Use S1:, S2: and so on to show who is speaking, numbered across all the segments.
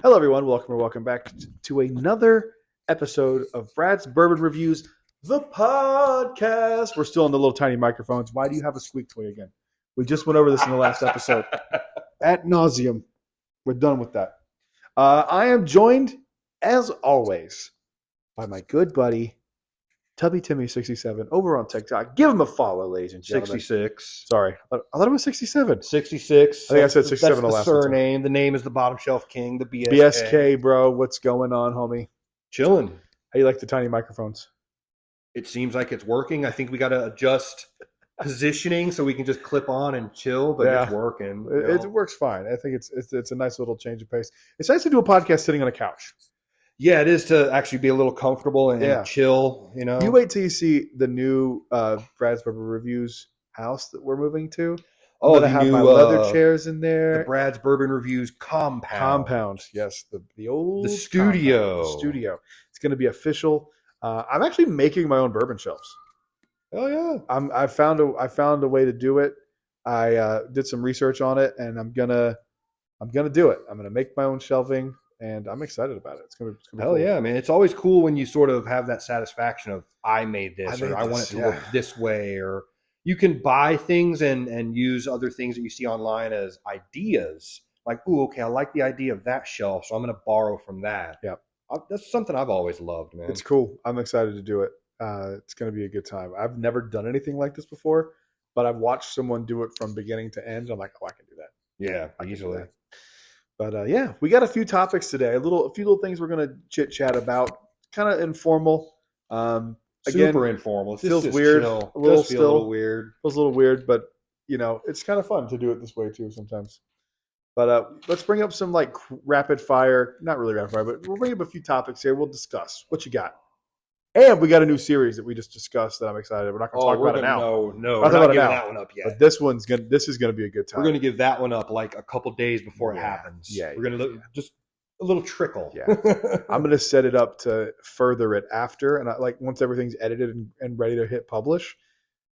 S1: Hello, everyone. Welcome back to another episode of Brad's Bourbon Reviews, the podcast. We're still on the little tiny microphones. Why do you have a squeak toy again? We just went over this in the last episode. Ad nauseum. We're done with that. I am joined, as always, by my good buddy, Tubby Timmy 67 over on TikTok. Give him a follow, ladies and gentlemen.
S2: 66.
S1: Sorry, I thought it was 67.
S2: 66.
S1: I think I said 67
S2: That's
S1: the
S2: the
S1: last one, too.
S2: surname. The name is the Bottom Shelf King, the BSK.
S1: BSK, bro. What's going on, homie?
S2: Chilling.
S1: How you like the tiny microphones?
S2: It seems like it's working. I think we got to adjust positioning so we can just clip on and chill, but
S1: Yeah.
S2: it's working.
S1: It works fine. I think it's a nice little change of pace. It's nice to do a podcast sitting on a couch.
S2: Yeah, it is to actually be a little comfortable and chill, you know.
S1: You wait till you see the new Brad's Bourbon Reviews house that we're moving to. I'm gonna have my leather chairs in there.
S2: The Brad's Bourbon Reviews compound.
S1: Yes, the old
S2: The studio.
S1: compound. The studio. It's going to be official. I'm actually making my own bourbon shelves.
S2: Oh yeah.
S1: I found a way to do it. I did some research on it, and I'm gonna do it. I'm gonna make my own shelving, and I'm excited about it. It's gonna be
S2: Hell
S1: cool.
S2: yeah, man. It's always cool when you sort of have that satisfaction of I made this,
S1: I
S2: want it to
S1: yeah.
S2: look this way, or you can buy things and use other things that you see online as ideas. Like, ooh, okay, I like the idea of that shelf, so I'm going to borrow from that.
S1: Yeah.
S2: That's something I've always loved, man.
S1: It's cool. I'm excited to do it. It's going to be a good time. I've never done anything like this before, but I've watched someone do it from beginning to end. I'm like, oh, I can do that.
S2: Yeah,
S1: I can do
S2: easily.
S1: that. But yeah, we got a few topics today. A few little things we're going to chit chat about. Kind of informal. Again,
S2: Super informal.
S1: It feels weird.
S2: Chill.
S1: A little
S2: Does feel a little weird.
S1: Feels a little weird, but it's kind of fun to do it this way too sometimes. But let's bring up some like rapid fire, not really rapid fire, but we'll bring up a few topics here. We'll discuss what you got. And we got a new series that we just discussed that I'm excited. We're not going to talk about it now.
S2: No,
S1: we're not
S2: giving that one up yet.
S1: But this is going to be a good time.
S2: We're going to give that one up like a couple days before it
S1: Yeah.
S2: happens.
S1: Yeah,
S2: We're going to just a little trickle.
S1: Yeah. I'm going to set it up to further it after. And once everything's edited and ready to hit publish,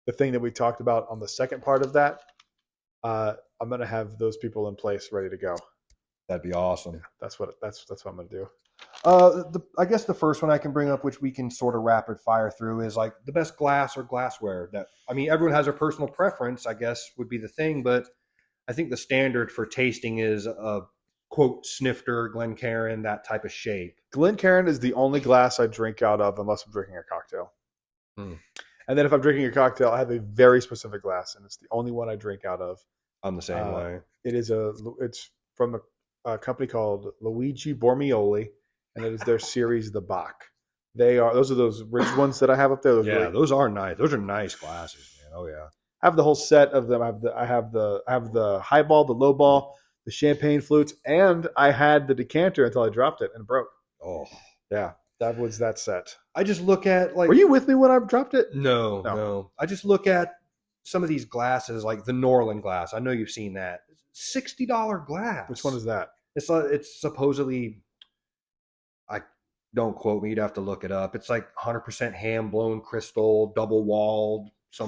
S1: the thing that we talked about on the second part of that, I'm going to have those people in place ready to go.
S2: That'd be awesome.
S1: That's what I'm going to do.
S2: I guess the first one I can bring up, which we can sort of rapid fire through, is like the best glass or glassware. Everyone has their personal preference, I guess, would be the thing. But I think the standard for tasting is a quote snifter, Glencairn, that type of shape.
S1: Glencairn is the only glass I drink out of unless I'm drinking a cocktail.
S2: Hmm.
S1: And then if I'm drinking a cocktail, I have a very specific glass, and it's the only one I drink out of.
S2: I'm the same way.
S1: It's from a company called Luigi Bormioli, and it is their series, the Bach. Those are those rich ones that I have up there.
S2: Those are nice. Those are nice glasses, man. Oh yeah.
S1: I have the whole set of them. I have the highball, the low ball, the champagne flutes, and I had the decanter until I dropped it and it broke.
S2: Oh
S1: yeah, that was that set.
S2: I just look at like.
S1: Were you with me when I dropped it?
S2: No. I just look at some of these glasses, like the Norland glass. I know you've seen that. $60 glass.
S1: Which one is that?
S2: It's supposedly. Don't quote me. You'd have to look it up. It's like 100% hand-blown crystal, double-walled.
S1: Is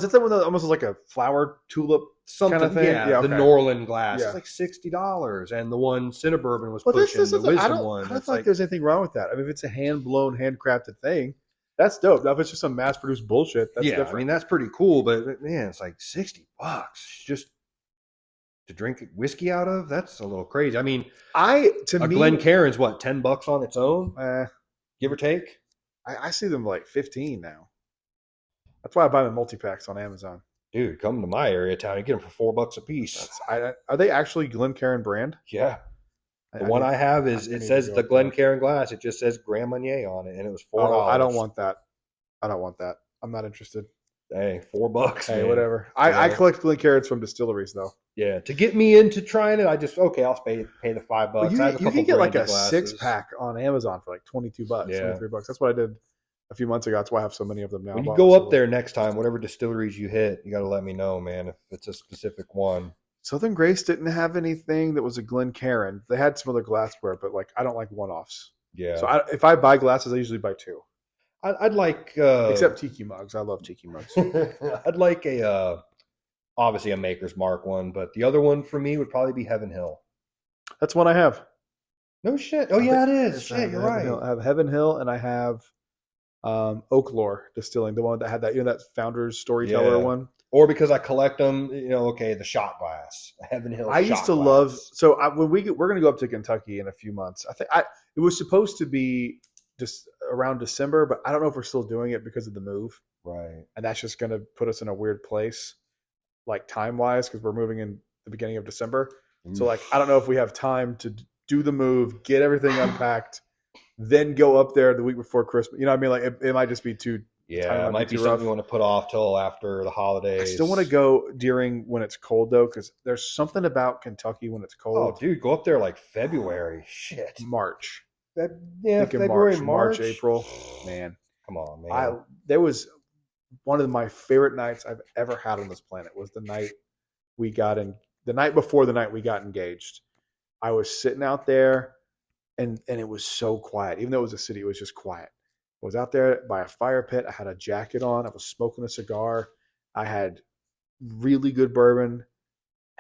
S1: that the one that almost looks like a flower tulip
S2: something
S1: kind of thing?
S2: Yeah,
S1: okay.
S2: The Norland glass.
S1: Yeah.
S2: It's like $60, and the one Cinnabourbon was
S1: pushing
S2: the Wisdom one.
S1: I don't feel like there's anything wrong with that. I mean, if it's a hand-blown, handcrafted thing, that's dope. Now, if it's just some mass-produced bullshit, that's different.
S2: I mean, that's pretty cool, but man, it's like $60 just to drink whiskey out of. That's a little crazy. I mean, Glencairn's what, $10 on its own, give or take.
S1: I see them like 15 now. That's why I buy them in multi-packs on Amazon.
S2: Dude, come to my area of town and get them for $4 a piece.
S1: Are they actually Glencairn brand?
S2: Yeah. The one I have it says the Glencairn glass. It just says Grand Marnier on it, and it was $4.
S1: I don't want that. I'm not interested.
S2: Hey, $4.
S1: Hey,
S2: man.
S1: whatever. I collect Glencairns from distilleries, though.
S2: Yeah, to get me into trying it, I'll pay the $5.
S1: Well, you can get like a 6-pack on Amazon for like $22, $23. That's what I did a few months ago. That's why I have so many of them now.
S2: When you go up there next time, whatever distilleries you hit, you got to let me know, man, if it's a specific one.
S1: Southern Grace didn't have anything that was a Glencairn. They had some other glassware, but like I don't like one-offs.
S2: Yeah.
S1: So if I buy glasses, I usually buy 2.
S2: I'd like
S1: except tiki mugs. I love tiki mugs.
S2: I'd like obviously a Maker's Mark one, but the other one for me would probably be Heaven Hill.
S1: That's one I have.
S2: No shit. Oh yeah, it is.
S1: So I have
S2: Shit, you're
S1: Heaven
S2: right.
S1: Hill. I have Heaven Hill, and I have Oaklore Distilling, the one that had that that Founders Storyteller
S2: Yeah.
S1: one.
S2: Or because I collect them, okay, the shot glass, Heaven Hill
S1: I used
S2: shot
S1: to love.
S2: glass.
S1: So when we're going to go up to Kentucky in a few months. It was supposed to be just around December, but I don't know if we're still doing it because of the move,
S2: Right.
S1: and that's just going to put us in a weird place, like time wise, because we're moving in the beginning of December. So like I don't know if we have time to do the move, get everything unpacked, then go up there the week before Christmas. You know what I mean? Like it might just be too.
S2: Yeah, it might be
S1: too
S2: something
S1: rough.
S2: you want to put off till after the holidays.
S1: I still want to go during when it's cold though, because there's something about Kentucky when it's cold.
S2: Oh, dude, go up there like February. Shit.
S1: March.
S2: Yeah,
S1: Thinking
S2: February,
S1: March, April. Man,
S2: Come on, man.
S1: there was one of my favorite nights I've ever had on this planet was the night we got in. The night before the night we got engaged. I was sitting out there, and it was so quiet. Even though it was a city, it was just quiet. I was out there by a fire pit. I had a jacket on. I was smoking a cigar. I had really good bourbon.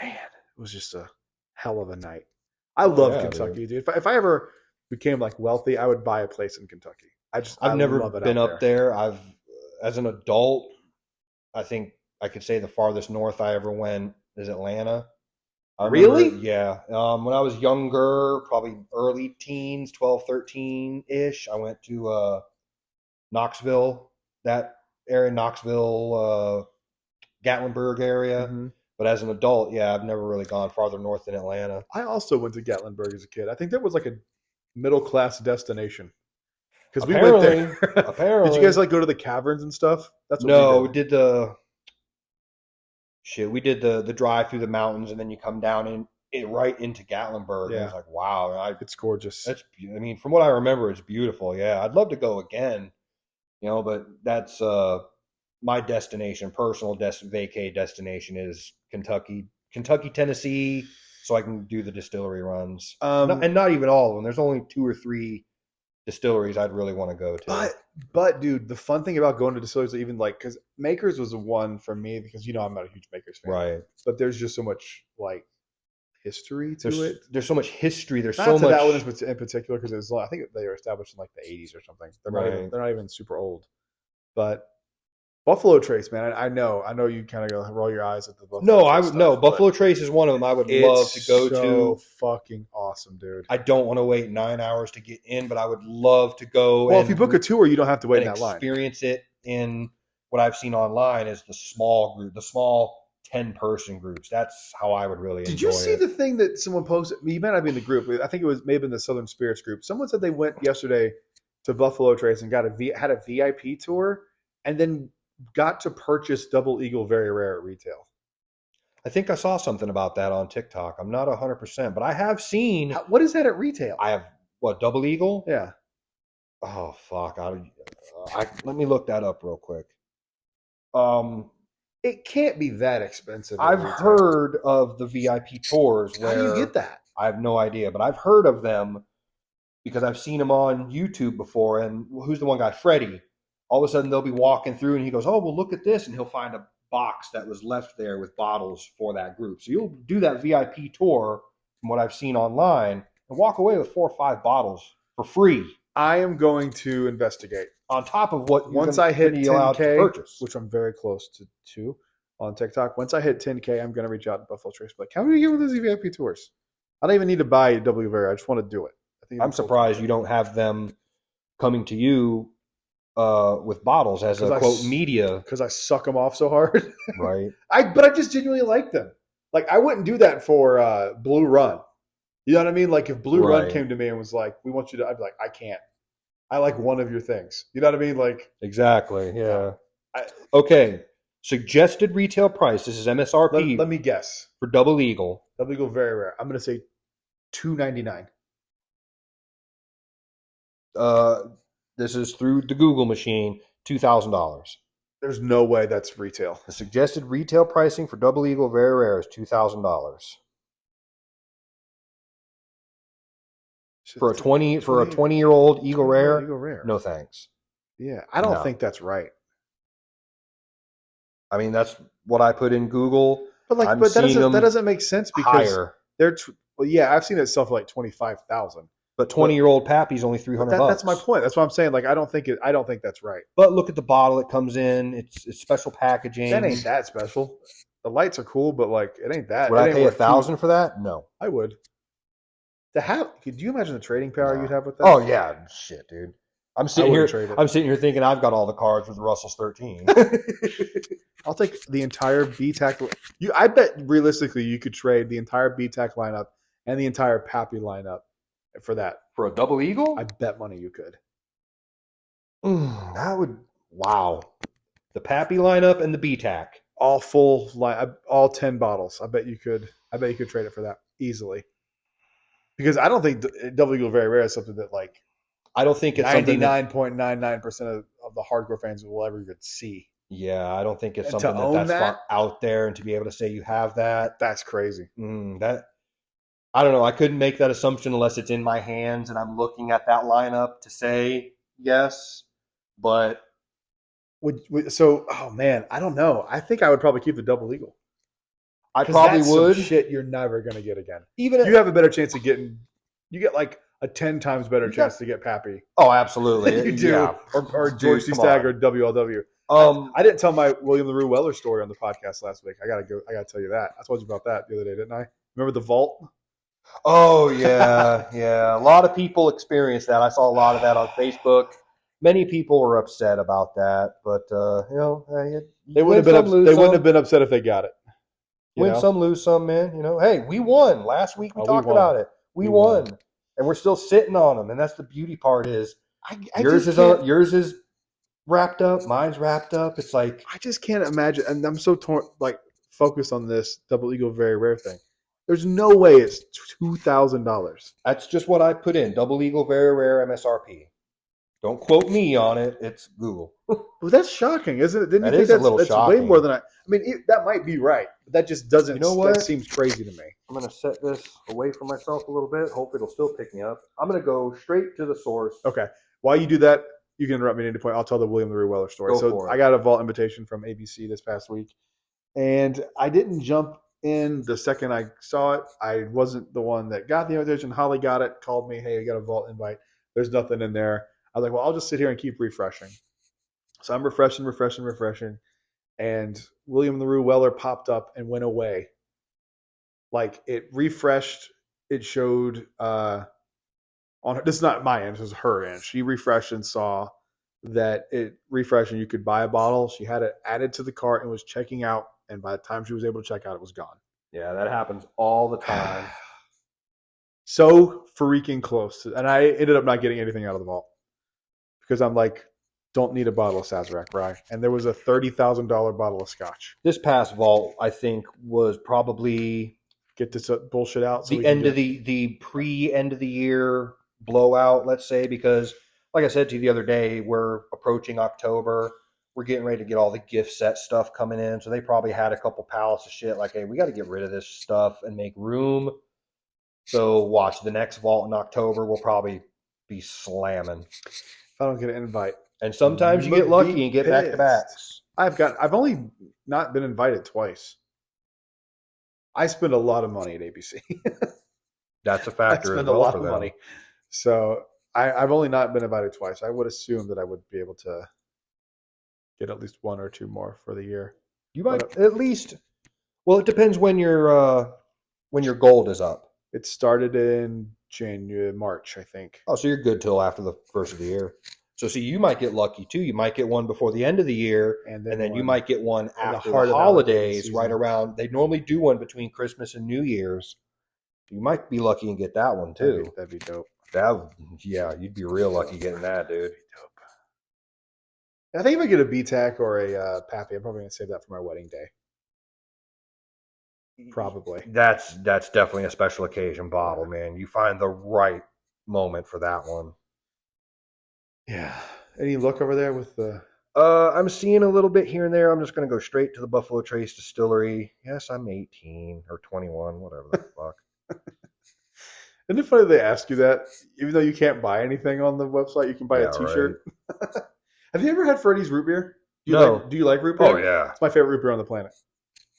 S1: Man, it was just a hell of a night. I love Kentucky, dude. If I ever became like wealthy, I would buy a place in Kentucky.
S2: I've never been up there. As an adult, I think I could say the farthest north I ever went is Atlanta.
S1: Really?
S2: Yeah. When I was younger, probably early teens, 12, 13-ish, I went to Knoxville, that area, Knoxville, Gatlinburg area.
S1: Mm-hmm.
S2: But as an adult, yeah, I've never really gone farther north than Atlanta.
S1: I also went to Gatlinburg as a kid. I think that was like a middle class destination because we went there.
S2: Apparently,
S1: did you guys like go to the caverns and stuff?
S2: That's what we did we did the drive through the mountains, and then you come down right into Gatlinburg. Yeah. And it's like, wow,
S1: it's gorgeous.
S2: From what I remember, it's beautiful. Yeah, I'd love to go again. But that's my destination, personal vacay destination is Kentucky, Tennessee, so I can do the distillery runs. And not even all of them. There's only 2 or 3 distilleries I'd really want to go to.
S1: But dude, the fun thing about going to distilleries, even like, because Makers was the one for me because I'm not a huge Makers fan,
S2: right?
S1: But there's just so much like history to it.
S2: There's so much history. There's
S1: not
S2: so
S1: to
S2: much
S1: that one in particular because it was. I think they were established in like the 80s or something. They're not even super old, but. Buffalo Trace, man. I know you kind of roll your eyes at the Buffalo.
S2: Buffalo Trace is one of them I would love to go to.
S1: Fucking awesome, dude.
S2: I don't want to wait 9 hours to get in, but I would love to go.
S1: Well, if you book a tour, you don't have to wait in that line.
S2: Experience it in what I've seen online is the small group, the small 10-person groups. That's how I would really enjoy it.
S1: Did you see the thing that someone posted? You might not be in the group. I think it may have been the Southern Spirits group. Someone said they went yesterday to Buffalo Trace and had a VIP tour, and then got to purchase Double Eagle Very Rare at retail.
S2: I think I saw something about that on TikTok. I'm not 100%, but I have seen.
S1: What is that at retail?
S2: I have Double Eagle?
S1: Yeah.
S2: Oh fuck! Let me look that up real quick.
S1: It can't be that expensive.
S2: I've heard of the VIP tours.
S1: How do you get that?
S2: I have no idea, but I've heard of them because I've seen them on YouTube before. And who's the one guy? Freddie. All of a sudden, they'll be walking through, and he goes, "Oh, well, look at this," and he'll find a box that was left there with bottles for that group. So you'll do that VIP tour, from what I've seen online, and walk away with 4 or 5 bottles for free.
S1: I am going to investigate.
S2: On top of what
S1: once I hit 10K, which I'm very close to on TikTok. Once I hit 10K, I'm going to reach out to Buffalo Trace. Like, how do you get with those VIP tours? I don't even need to buy W Very. I just want to do it.
S2: I'm surprised you don't have them coming to you with bottles as a quote media,
S1: because I suck them off so hard.
S2: Right.
S1: But I just genuinely like them. Like, I wouldn't do that for Blue Run. You know what I mean? Like, if Blue Run came to me and was like, "We want you to," I'd be like, "I can't. I like one of your things." You know what I mean? Like,
S2: exactly. Yeah. Okay. Suggested retail price. This is MSRP.
S1: Let me guess.
S2: For Double Eagle.
S1: Double Eagle Very Rare. I'm going to say $2.99.
S2: This is through the Google machine, $2,000.
S1: There's no way that's retail.
S2: The suggested retail pricing for Double Eagle Very Rare is $2,000. For a 20-year-old Eagle Rare? No thanks.
S1: Yeah, I don't think that's right.
S2: I mean, that's what I put in Google.
S1: But that doesn't make sense because
S2: higher.
S1: I've seen it sell for like $25,000.
S2: But 20-year-old Pappy's only $300.
S1: That's my point. That's what I'm saying. Like, I don't think that's right.
S2: But look at the bottle it comes in. It's special packaging.
S1: That ain't that special. The lights are cool, but like, it ain't that.
S2: Would
S1: it
S2: I
S1: ain't
S2: pay
S1: worth
S2: $1,000 for that? No.
S1: I would. Could you imagine the trading power
S2: No.
S1: you'd have with that?
S2: Oh yeah, shit, dude. I'm sitting here thinking I've got all the cards with Russell's 13.
S1: I'll take the entire BTAC. I bet realistically you could trade the entire BTAC lineup and the entire Pappy lineup for that.
S2: For a double eagle?
S1: I bet money you could.
S2: That would wow. The Pappy lineup and the BTAC.
S1: All full line, all 10 bottles. I bet you could trade it for that easily. Because I don't think Double Eagle Very Rare is something that like
S2: I don't think it's
S1: 99.99% of the hardcore fans will ever even see.
S2: Yeah, I don't think it's
S1: And
S2: something that's far out there, and to be able to say you have that.
S1: That's crazy.
S2: That I don't know. I couldn't make that assumption unless it's in my hands and I'm looking at that lineup to say yes. But
S1: oh man, I don't know. I think I would probably keep the Double Eagle.
S2: I probably would.
S1: Some shit you're never gonna get again.
S2: Even
S1: you have a better chance of getting. You get like a 10 times better chance to get Pappy.
S2: Oh, absolutely.
S1: You do.
S2: Yeah.
S1: Or George C. Stagg or WLW. I didn't tell my William LaRue Weller story on the podcast last week. I gotta tell you that. I told you about that the other day, didn't I? Remember the vault?
S2: Oh yeah, yeah. A lot of people experienced that. I saw a lot of that on Facebook. Many people were upset about that, but
S1: they wouldn't have been upset if they got it.
S2: Win some, lose some, man. Hey, we won last week. We talked about it. We won, and we're still sitting on them. And that's the beauty part is yours is wrapped up, mine's wrapped up. It's like
S1: I just can't imagine, and I'm so focused on this Double Eagle Very Rare thing. There's no way it's $2,000.
S2: That's just what I put in. Double Eagle Very Rare MSRP. Don't quote me on it. It's Google.
S1: Well, that's shocking, isn't it? Didn't you think that's way more than I mean, that might be right, but that just doesn't. You know what? That seems crazy to me.
S2: I'm going to set this away from myself a little bit. Hope it'll still pick me up. I'm going to go straight to the source.
S1: Okay. While you do that, you can interrupt me at any point. I'll tell the William LaRue Weller story. I got a vault invitation from ABC this past week, and I didn't jump in the second I saw it. I wasn't the one that got the invitation. Holly got it, called me, hey, I got a vault invite. There's nothing in there. I was like, well, I'll just sit here and keep refreshing. So I'm refreshing. And William LaRue Weller popped up and went away. Like it refreshed. It showed on her. This is not my end. This is her end. She refreshed and saw that it refreshed and you could buy a bottle. She had it added to the cart and was checking out. And by the time she was able to check out, it was gone.
S2: Yeah, that happens all the time.
S1: So freaking close. And I ended up not getting anything out of the vault. Because I'm like, don't need a bottle of Sazerac, right? And there was a $30,000 bottle of scotch.
S2: This past vault, I think, was probably
S1: get this bullshit out.
S2: So the end of the pre-end of the year blowout, let's say, because like I said to you the other day, we're approaching October. We're getting ready to get all the gift set stuff coming in. So they probably had a couple pallets of shit like, hey, we got to get rid of this stuff and make room. So watch the next vault in October. We'll probably be slamming.
S1: If I don't get an invite.
S2: And sometimes you get lucky and get back-to-backs.
S1: I've only not been invited twice. I spend a lot of money at ABC.
S2: That's a factor.
S1: I spend a lot of money. So I've only not been invited twice. I would assume that I would be able to get at least one or two more for the year.
S2: You might at least. Well, it depends when your gold is up.
S1: It started in March, I think.
S2: Oh, so you're good till after the first of the year. So see, you might get lucky too. You might get one before the end of the year, and then you might get one after the holidays, right around. They normally do one between Christmas and New Year's. You might be lucky and get that one too.
S1: That'd be dope.
S2: You'd be real lucky getting that, dude.
S1: I think if I get a BTAC or a Pappy, I'm probably gonna save that for my wedding day. Probably.
S2: That's definitely a special occasion bottle, man. You find the right moment for that one.
S1: Yeah. Any look over there with the?
S2: I'm seeing a little bit here and there. I'm just going to go straight to the Buffalo Trace Distillery. Yes, I'm 18 or 21, whatever the fuck.
S1: Isn't it funny they ask you that? Even though you can't buy anything on the website, you can buy a T-shirt. Right. Have you ever had Freddy's root beer? Do you like root beer?
S2: Oh, yeah.
S1: It's my favorite root beer on the planet.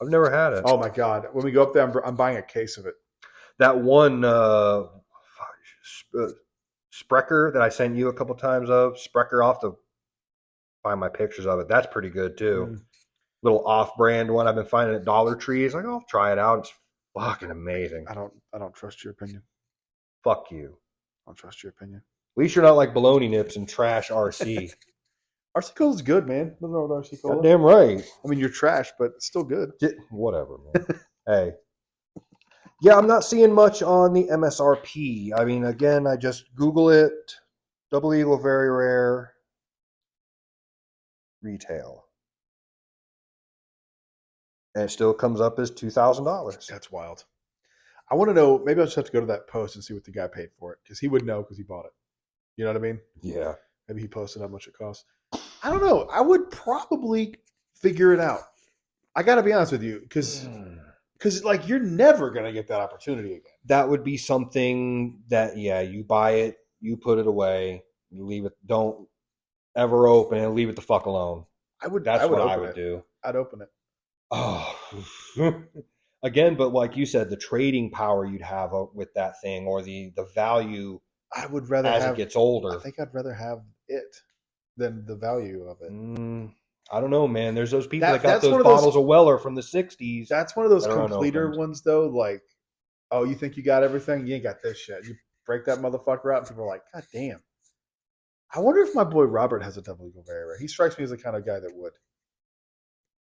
S2: I've never had it.
S1: Oh, my God. When we go up there, I'm buying a case of it.
S2: That one, Sprecher that I sent you a couple times of. Sprecher, I'll have to find my pictures of it. That's pretty good too.
S1: Mm.
S2: Little off-brand one I've been finding at Dollar Tree. It's like, I'll try it out. It's fucking amazing.
S1: I don't trust your opinion.
S2: Fuck you.
S1: I don't trust your opinion.
S2: At least you're not like bologna nips and trash RC.
S1: RC Cola's good, man. Nothing wrong with RC Cola.
S2: Goddamn right.
S1: I mean, you're trash, but it's still good.
S2: Whatever, man. Hey. Yeah, I'm not seeing much on the MSRP. I mean, again, I just Google it. Double Eagle, very rare. Retail. And it still comes up as $2,000.
S1: That's wild. I want to know, maybe I'll just have to go to that post and see what the guy paid for it. Because he would know because he bought it. You know what I mean?
S2: Yeah.
S1: Maybe he posted how much it costs. I don't know. I would probably figure it out. I got to be honest with you. Because like, you're never going to get that opportunity again.
S2: That would be something that, yeah, you buy it, you put it away, you leave it, don't ever open it, leave it the fuck alone. That's what I would do.
S1: I'd open it.
S2: Oh, again, but like you said, the trading power you'd have with that thing, or the value.
S1: I would rather
S2: as it gets older.
S1: I think I'd rather have it than the value of it.
S2: I don't know, man. There's those people that got those bottles of Weller from the 60s.
S1: That's one of those completer ones, though. Like, oh, you think you got everything? You ain't got this shit. You break that motherfucker out, and people are like, God damn. I wonder if my boy Robert has a Double Eagle Very Rare. He strikes me as the kind of guy that would.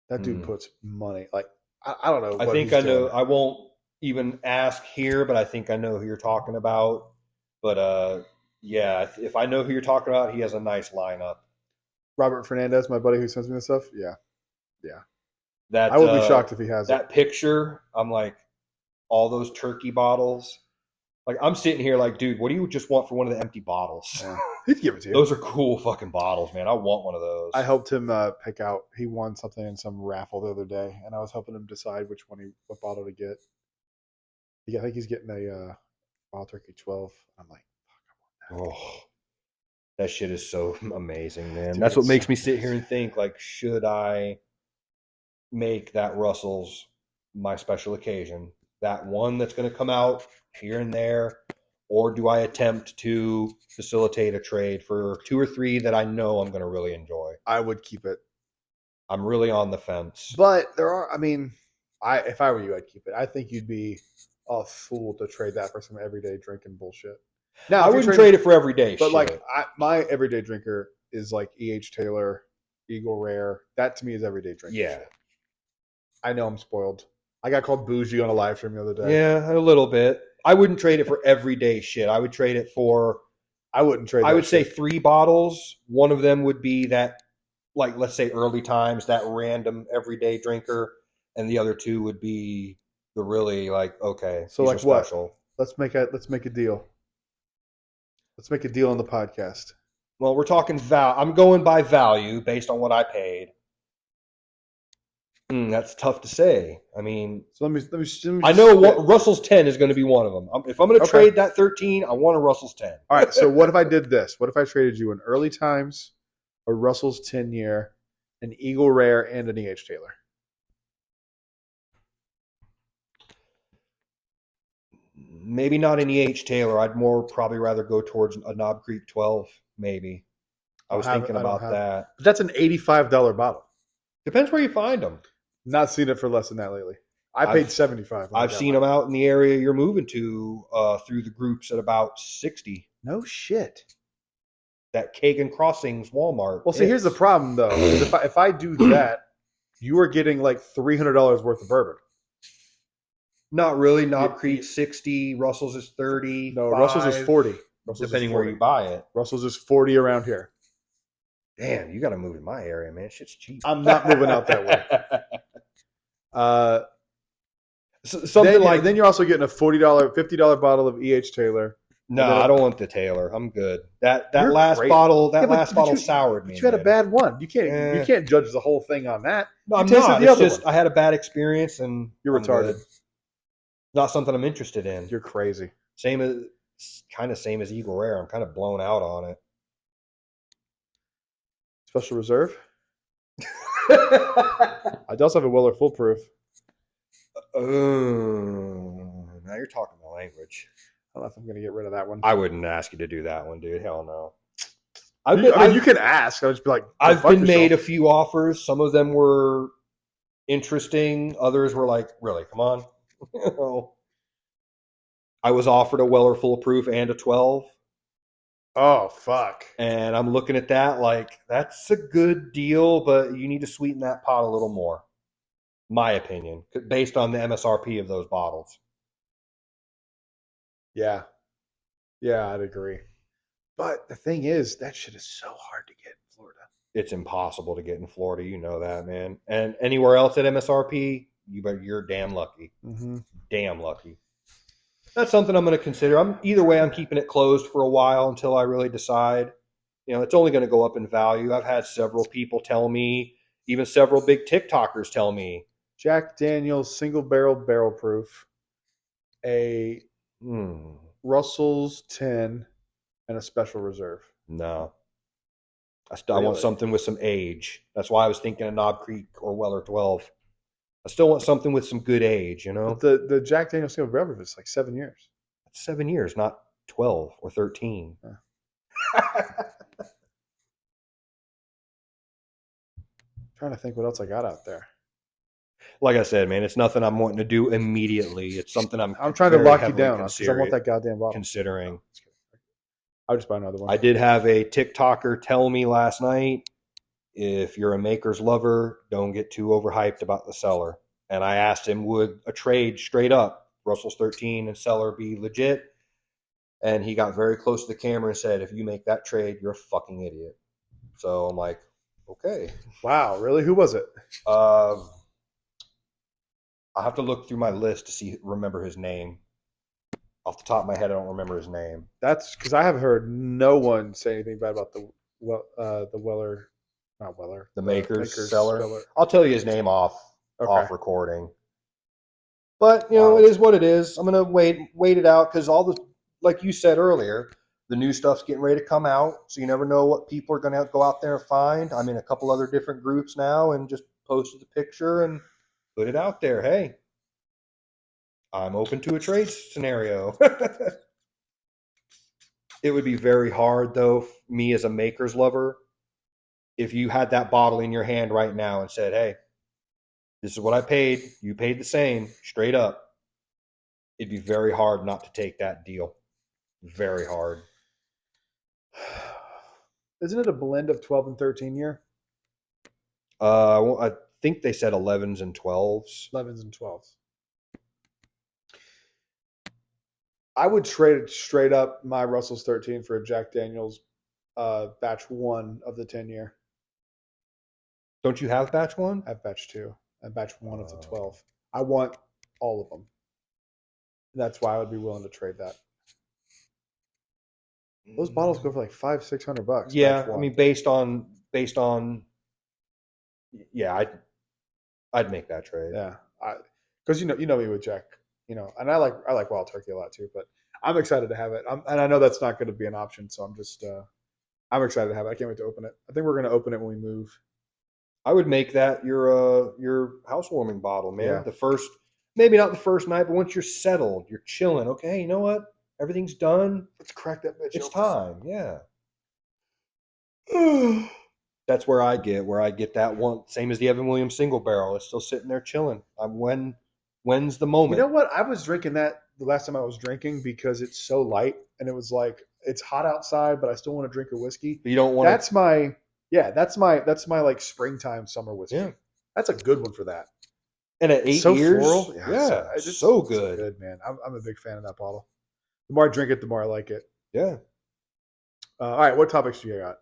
S1: That dude puts money. Like, I don't know.
S2: I think I know. I won't even ask here, but I think I know who you're talking about. But yeah, if I know who you're talking about, he has a nice lineup.
S1: Robert Fernandez, my buddy who sends me this stuff. Yeah.
S2: That
S1: I would be shocked if he has
S2: that picture. I'm like, all those turkey bottles. Like, I'm sitting here like, dude, what do you just want for one of the empty bottles?
S1: Yeah. He'd give it to you.
S2: Those are cool fucking bottles, man. I want one of those.
S1: I helped him pick out. He won something in some raffle the other day, and I was helping him decide what bottle to get. I think he's getting a Wild Turkey 12. I'm like, fuck, I want that.
S2: Oh, that shit is so amazing, man.
S1: Dude,
S2: that's what makes me sit here and think, like, should I make that Russell's my special occasion? That one that's going to come out here and there, or do I attempt to facilitate a trade for 2 or 3 that I know I'm going to really enjoy?
S1: I would keep it.
S2: I'm really on the fence.
S1: But there are, I mean, if I were you, I'd keep it. I think you'd be a fool to trade that for some everyday drinking bullshit. Now,
S2: I wouldn't trade it for everyday
S1: but
S2: shit.
S1: Like, my everyday drinker is like E.H. Taylor, Eagle Rare. That to me is everyday drinking.
S2: Yeah.
S1: Shit. I know I'm spoiled. I got called bougie on a live stream the other day.
S2: Yeah, a little bit. I wouldn't trade it for everyday shit. I would trade it for...
S1: I wouldn't trade
S2: I would say 3 bottles. One of them would be that, like, let's say early times, that random everyday drinker. And the other 2 would be the really, like, okay,
S1: so like what?
S2: Special.
S1: Let's make a deal. Let's make a deal on the podcast.
S2: Well, we're talking I'm going by value based on what I paid. That's tough to say. I mean,
S1: so let me
S2: I know what Russell's 10 is going to be one of them. If I'm going to trade that 13, I want a Russell's 10.
S1: All right. So what if I did this? What if I traded you an early times, a Russell's 10 year, an Eagle Rare, and an E.H. Taylor?
S2: Maybe not an E.H. Taylor. I'd probably rather go towards a Knob Creek 12. Maybe. I was thinking about that.
S1: But that's an $85 bottle.
S2: Depends where you find them.
S1: Not seen it for less than that lately. I paid $75.
S2: I've seen them out in the area you're moving to through the groups at about $60.
S1: No shit.
S2: That Kagan Crossings Walmart.
S1: Well, see, here's the problem though. If I do that, you are getting like $300 worth of bourbon.
S2: Not really. Knob Creek 60. Russell's is 30.
S1: No, Russell's is 40.
S2: Depending where you buy it.
S1: Russell's is 40 around here.
S2: Damn, you got to move in my area, man. Shit's cheap.
S1: I'm not moving out that way. Then you're also getting a $40, $50 bottle of E.H. Taylor.
S2: No, I don't want the Taylor. I'm good. That last bottle soured me.
S1: But you had a bad one. You can't judge the whole thing on that.
S2: No, I'm not. It's just I had a bad experience and
S1: you're retarded.
S2: Not something I'm interested in.
S1: You're crazy.
S2: Same as Eagle Rare. I'm kind of blown out on it.
S1: Special Reserve. I also have a Weller Full Proof.
S2: Now you're talking my language.
S1: don't know if I'm going to get rid of that one.
S2: I wouldn't ask you to do that one, dude. Hell no.
S1: You can ask. I'll just be like,
S2: I've been made a few offers. Some of them were interesting. Others were like, really, come on. I was offered a Weller Full Proof and a 12.
S1: Oh, fuck.
S2: And I'm looking at that like, that's a good deal, but you need to sweeten that pot a little more. My opinion, based on the MSRP of those bottles.
S1: Yeah. Yeah, I'd agree. But the thing is, that shit is so hard to get in Florida.
S2: It's impossible to get in Florida. You know that, man. And anywhere else at MSRP, you're damn lucky.
S1: Mm-hmm.
S2: Damn lucky. That's something I'm going to consider. Either way, I'm keeping it closed for a while until I really decide. You know, it's only going to go up in value. I've had several people tell me, even several big TikTokers tell me,
S1: Jack Daniel's single barrel proof, a Russell's 10, and a special reserve.
S2: No. I want something with some age. That's why I was thinking of Knob Creek or Weller 12. I still want something with some good age, you know?
S1: But the Jack Daniel's single barrel proof is like 7 years.
S2: That's 7 years, not 12 or 13.
S1: Yeah. Trying to think what else I got out there.
S2: Like I said, man, it's nothing I'm wanting to do immediately. It's something I'm
S1: trying to lock you down because I want that goddamn bottle.
S2: Considering.
S1: I'll just buy another one.
S2: I did have a TikToker tell me last night, if you're a maker's lover, don't get too overhyped about the seller. And I asked him, would a trade straight up, Russell's 13 and seller, be legit? And he got very close to the camera and said, if you make that trade, you're a fucking idiot. So I'm like, okay.
S1: Wow, really? Who was it?
S2: I'll have to look through my list to remember his name. Off the top of my head, I don't remember his name.
S1: That's because I have heard no one say anything bad about the Weller, not Weller,
S2: the Maker's seller. I'll tell you his name off recording. But you know, it is what it is. I'm gonna wait it out because like you said earlier, the new stuff's getting ready to come out, so you never know what people are gonna go out there and find. I'm in a couple other different groups now, and just posted the picture and put it out there. Hey, I'm open to a trade scenario. It would be very hard, though, me as a maker's lover, if you had that bottle in your hand right now and said, hey, this is what I paid. You paid the same, straight up. It'd be very hard not to take that deal. Very hard.
S1: Isn't it a blend of 12 and 13 year?
S2: I think they said 11s and 12s.
S1: 11s and 12s. I would trade it straight up my Russell's 13 for a Jack Daniel's batch 1 of the 10 year.
S2: Don't you have batch 1?
S1: I have batch 2 and batch 1 of the 12. I want all of them. That's why I would be willing to trade that. Those bottles go for like $500-$600.
S2: Yeah, I mean, based on, yeah, I'd make that trade.
S1: Yeah, because you know me with Jack, and I like Wild Turkey a lot too. But I'm excited to have it, and I know that's not going to be an option. So I'm just I'm excited to have it. I can't wait to open it. I think we're going to open it when we move.
S2: I would make that your housewarming bottle, man.
S1: Yeah.
S2: The first, maybe not the first night, but once you're settled, you're chilling. Okay, you know what? Everything's done.
S1: Let's crack that bitch.
S2: It's time. Yeah. That's where I get that one. Same as the Evan Williams single barrel. It's still sitting there chilling. When's the moment?
S1: You know what? I was drinking that the last time I was drinking because it's so light, and it was like it's hot outside, but I still want to drink a whiskey.
S2: But you don't want.
S1: That's my like springtime summer whiskey.
S2: Yeah.
S1: That's a good one for that.
S2: And at 8 years,
S1: floral.
S2: it's so good.
S1: So good, man. I'm a big fan of that bottle. The more I drink it, the more I like it.
S2: Yeah.
S1: All right, what topics do you got?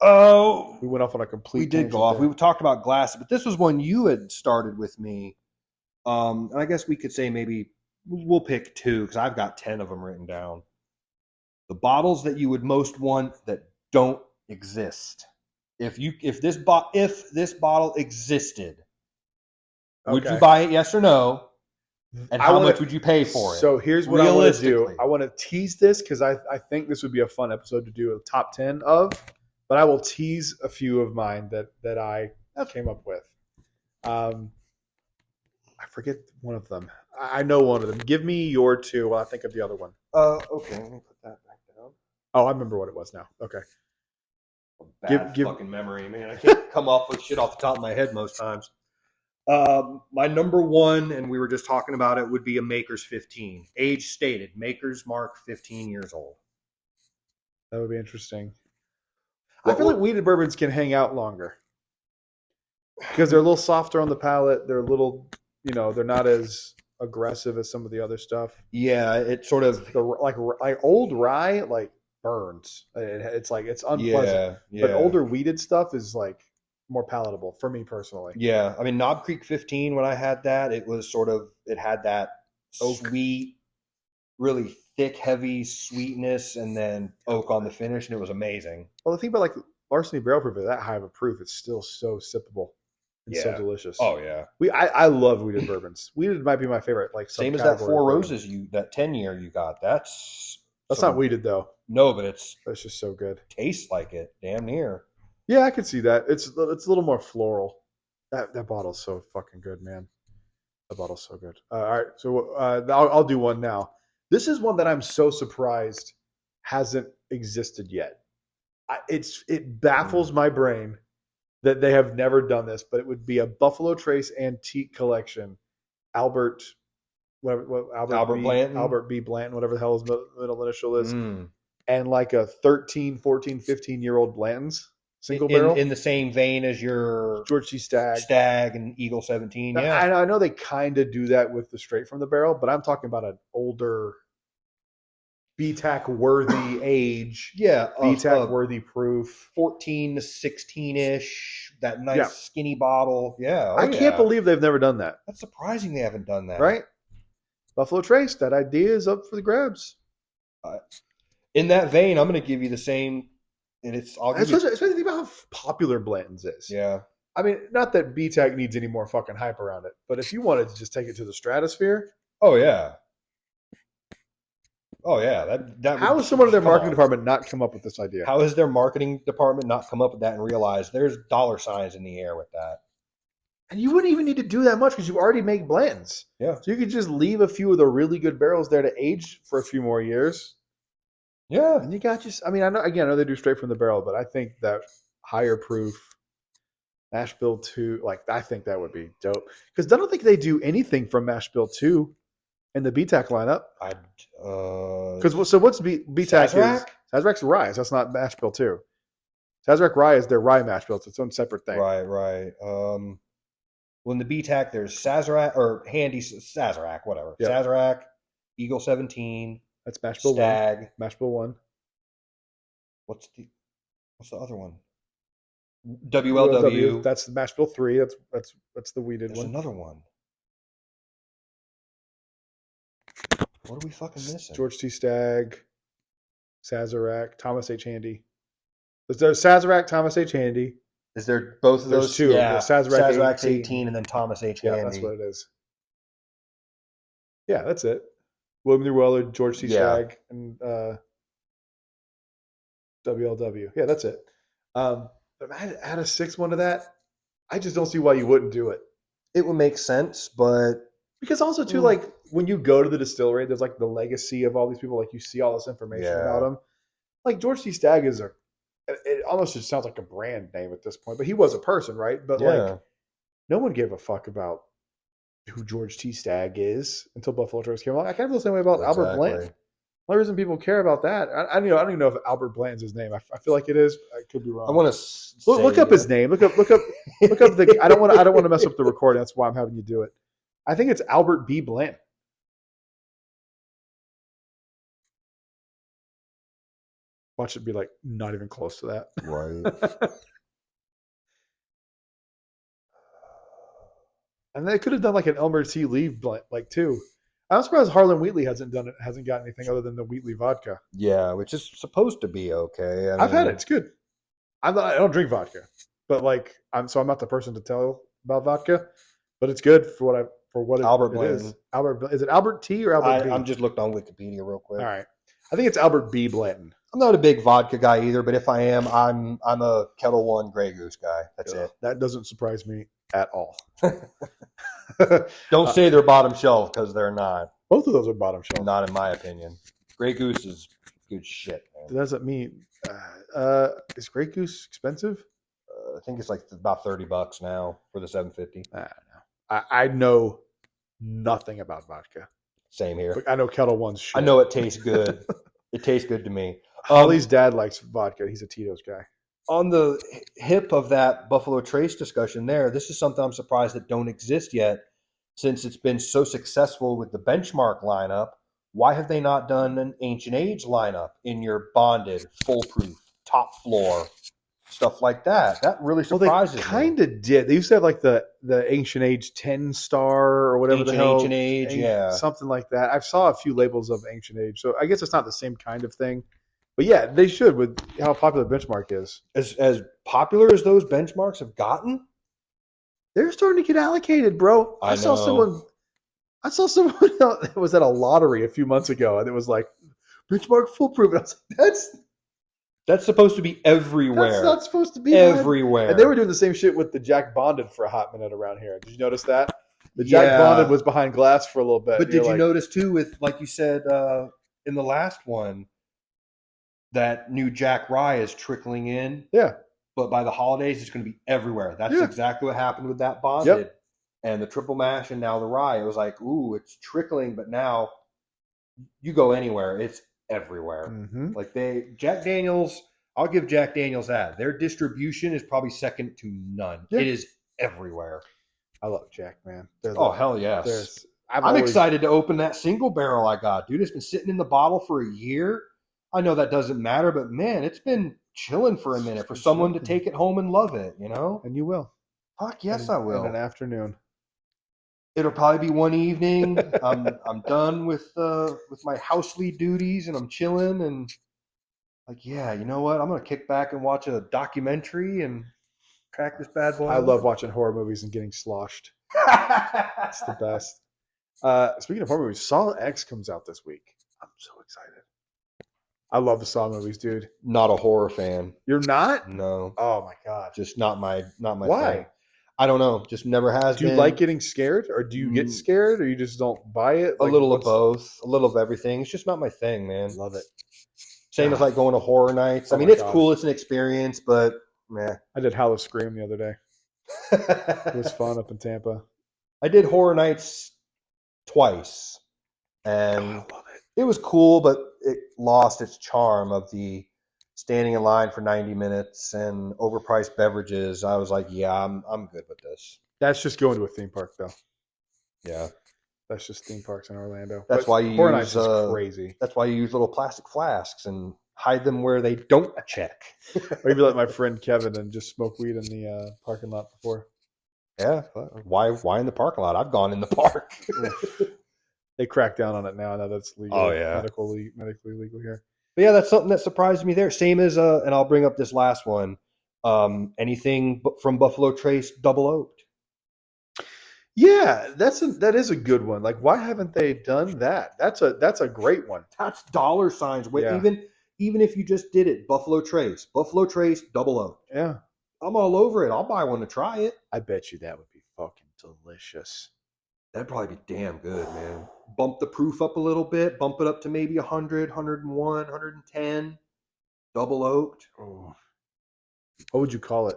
S2: Oh,
S1: we went off on a complete.
S2: We did go off. We talked about glass, but this was one you had started with me. And I guess we could say maybe we'll pick 2 because I've got 10 of them written down. The bottles that you would most want that don't exist. If this bottle existed, would you buy it? Yes or no? And how much would you pay for it?
S1: So here's what I want to do. I want to tease this because I think this would be a fun episode to do a top 10 of. But I will tease a few of mine that I came up with. I forget one of them. I know one of them. Give me your 2 while I think of the other one.
S2: Okay, let me put that back down.
S1: Oh, I remember what it was now. Okay.
S2: Bad fucking memory, man. I can't come up with shit off the top of my head most times. My number one, and we were just talking about it, would be a Maker's 15. Age stated, Maker's Mark 15 years old.
S1: That would be interesting. I feel like weeded bourbons can hang out longer because they're a little softer on the palate. They're a little, they're not as aggressive as some of the other stuff.
S2: Yeah, it sort of
S1: like old rye like burns. It's like it's unpleasant.
S2: Yeah.
S1: But older weeded stuff is like more palatable for me personally.
S2: Yeah, I mean Knob Creek 15. When I had that, it was it had that sweet, really thick, heavy sweetness, and then oak on the finish, and it was amazing.
S1: Well, the thing about like Larceny Barrel Proof, that high of a proof, it's still so sippable and so delicious.
S2: Oh yeah,
S1: I love weeded bourbons. Weeded might be my favorite. Like
S2: same as that Four Roses that 10-year you got. That's
S1: not weeded though.
S2: No, but it's
S1: just so good.
S2: Tastes like it, damn near.
S1: Yeah, I could see that. It's a little more floral. That bottle's so fucking good, man. That bottle's so good. All right, so I'll do one now. This is one that I'm so surprised hasn't existed yet. It baffles my brain that they have never done this, but it would be a Buffalo Trace Antique Collection, Albert B. Blanton, whatever the hell his middle initial is, and like a 13, 14, 15-year-old Blanton's single barrel.
S2: In the same vein as your
S1: George T. Stagg
S2: and Eagle 17.
S1: Now,
S2: yeah.
S1: I know they kind of do that with the straight from the barrel, but I'm talking about an older BTAC worthy age.
S2: Yeah.
S1: BTAC worthy proof.
S2: 14 to 16-ish. That nice skinny bottle. Yeah.
S1: I can't believe they've never done that.
S2: That's surprising they haven't done that.
S1: Right? Buffalo Trace, that idea is up for the grabs.
S2: In that vein, I'm going to give you the same. And
S1: especially think about how popular Blanton's is.
S2: Yeah.
S1: I mean, not that BTAC needs any more fucking hype around it, but if you wanted to just take it to the stratosphere.
S2: Oh, yeah. Oh, yeah.
S1: How has someone in their marketing department not come up with this idea?
S2: How has their marketing department not come up with that and realized there's dollar signs in the air with that?
S1: And you wouldn't even need to do that much because you already make Blantons.
S2: Yeah.
S1: So you could just leave a few of the really good barrels there to age for a few more years.
S2: Yeah.
S1: And you got I know they do straight from the barrel, but I think that higher proof Mash Bill 2, I think that would be dope. Because I don't think they do anything from Mash Bill 2 in the BTAC lineup. So what's BTAC
S2: Sazerac?
S1: is? Sazerac's rye. That's not Mash Bill 2. Sazerac rye is their rye mash bill. It's its own separate thing.
S2: Right. Well, in the BTAC, there's Sazerac or Handy Sazerac, whatever. Yep. Sazerac, Eagle 17.
S1: That's Mash Bill
S2: Stag.
S1: 1. Mash Bill 1.
S2: What's the other one? WLW.
S1: That's Mash Bill 3. That's the weeded
S2: There's
S1: one.
S2: Another one. What are we fucking missing?
S1: George T. Stagg, Sazerac, Thomas H. Handy. There's Sazerac, Thomas H. Handy.
S2: Is there both of those?
S1: There's two.
S2: Yeah.
S1: Sazerac's
S2: 18 and then Thomas H. Handy.
S1: Yeah, that's what it is. Yeah, that's it. William Llewellyn, George T. Stagg, and WLW. Yeah, that's it. But add a sixth one to that. I just don't see why you wouldn't do it.
S2: It would make sense, but
S1: because also too, when you go to the distillery, there's the legacy of all these people. You see all this information about them. George T. Stagg is it almost just sounds like a brand name at this point, but he was a person, right? But no one gave a fuck about who George T. Stagg is until Buffalo Trace came along. I kind of feel the same way about Albert Blanton. The only reason people care about that, I don't even know if Albert Blanton's his name. I feel like it is. I could be wrong.
S2: I want to
S1: look up his name. Look up the. I don't want to mess up the recording. That's why I'm having you do it. I think it's Albert B. Blanton. Watch it be not even close to that.
S2: Right.
S1: And they could have done an Elmer T. Lee too. I'm surprised Harlan Wheatley hasn't got anything other than the Wheatley vodka.
S2: Yeah, which is supposed to be okay.
S1: I've had it. It's good. I don't drink vodka, but I'm not the person to tell about vodka. But it's good for what
S2: Albert
S1: it
S2: Blanton.
S1: is. Is it Albert T. or Albert B?
S2: I'm just looked on Wikipedia real quick.
S1: All right. I think it's Albert B. Blanton.
S2: I'm not a big vodka guy either, but if I am, I'm a Kettle One Grey Goose guy. That's it.
S1: That doesn't surprise me at all.
S2: Don't say they're bottom shelf because they're not.
S1: Both of those are bottom shelf.
S2: Not in my opinion. Grey Goose is good shit, man.
S1: What does that mean? Is Grey Goose expensive?
S2: I think it's like about $30 now for the 750.
S1: I don't know. I know nothing about vodka.
S2: Same here.
S1: But I know Kettle One's shit.
S2: I know it tastes good. It tastes good to me.
S1: Holly's dad likes vodka. He's a Tito's guy.
S2: On the hip of that Buffalo Trace discussion there, this is something I'm surprised that don't exist yet, since it's been so successful with the benchmark lineup. Why have they not done an Ancient Age lineup in your bonded, foolproof, top floor, stuff like that? That really surprises
S1: me. They kind of did. They used to have like the Ancient Age 10 star or whatever the hell.
S2: Ancient Age, yeah.
S1: Something like that. I saw a few labels of Ancient Age, so I guess it's not the same kind of thing. But yeah, they should with how popular Benchmark is.
S2: As popular as those benchmarks have gotten,
S1: they're starting to get allocated, bro. I saw someone that was at a lottery a few months ago, and it was like Benchmark foolproof. And I was like,
S2: that's supposed to be everywhere.
S1: That's not supposed to be
S2: everywhere.
S1: And they were doing the same shit with the Jack Bonded for a hot minute around here. Did you notice that? The Jack Bonded was behind glass for a little bit.
S2: But did you notice too, with like you said in the last one, that new Jack Rye is trickling in?
S1: Yeah.
S2: But by the holidays, it's going to be everywhere. That's exactly what happened with that Bonded.
S1: Yep.
S2: And the triple mash and now the rye. It was like, ooh, it's trickling, but now you go anywhere, it's everywhere.
S1: Mm-hmm.
S2: Like Jack Daniels, I'll give Jack Daniels that. Their distribution is probably second to none. Yeah. It is everywhere.
S1: I love Jack, man.
S2: Hell yes. I'm excited to open that single barrel I got. Dude, it's been sitting in the bottle for a year. I know that doesn't matter, but man, it's been chilling for a minute for someone to take it home and love it, you know?
S1: And you will.
S2: Fuck yes, I will.
S1: In an afternoon.
S2: It'll probably be one evening. I'm done with my housely duties and I'm chilling and like, yeah, you know what? I'm gonna kick back and watch a documentary and crack this bad boy.
S1: I love watching horror movies and getting sloshed. It's the best. Speaking of horror movies, Saw X comes out this week. I'm so excited. I love the Saw movies, dude.
S2: Not a horror fan.
S1: You're not?
S2: No.
S1: Oh my god.
S2: Just not my
S1: Why?
S2: thing. I don't know. Just never has been.
S1: Do you like getting scared, or do you get scared, or you just don't buy it?
S2: Like, a little of both. A little of everything. It's just not my thing, man.
S1: Love it.
S2: Same as like going to horror nights. I mean, it's cool. It's an experience, but meh.
S1: I did Howl of Scream the other day. It was fun up in Tampa.
S2: I did horror nights twice, and
S1: I love it.
S2: It was cool, but it lost its charm of the standing in line for 90 minutes and overpriced beverages. I was like, yeah, I'm good with this.
S1: That's just going to a theme park, though.
S2: Yeah.
S1: That's just theme parks in Orlando.
S2: That's why you
S1: Horror Nights is crazy.
S2: That's why you use little plastic flasks and hide them where they don't check.
S1: Or maybe like my friend Kevin and just smoke weed in the parking lot before.
S2: Yeah. Why in the parking lot? I've gone in the park.
S1: They crack down on it now. Now that's legal.
S2: Oh, yeah.
S1: Medically legal here.
S2: But yeah, that's something that surprised me there. Same as, and I'll bring up this last one. Anything from Buffalo Trace double oaked.
S1: Yeah, that is a good one. Like, why haven't they done that? That's a great one.
S2: That's dollar signs.
S1: Yeah.
S2: Even if you just did it, Buffalo Trace double oaked.
S1: Yeah,
S2: I'm all over it. I'll buy one to try it.
S1: I bet you that would be fucking delicious.
S2: That'd probably be damn good, man. Bump the proof up a little bit. Bump it up to maybe 100, 101, 110. Double oaked.
S1: Oh. What would you call it?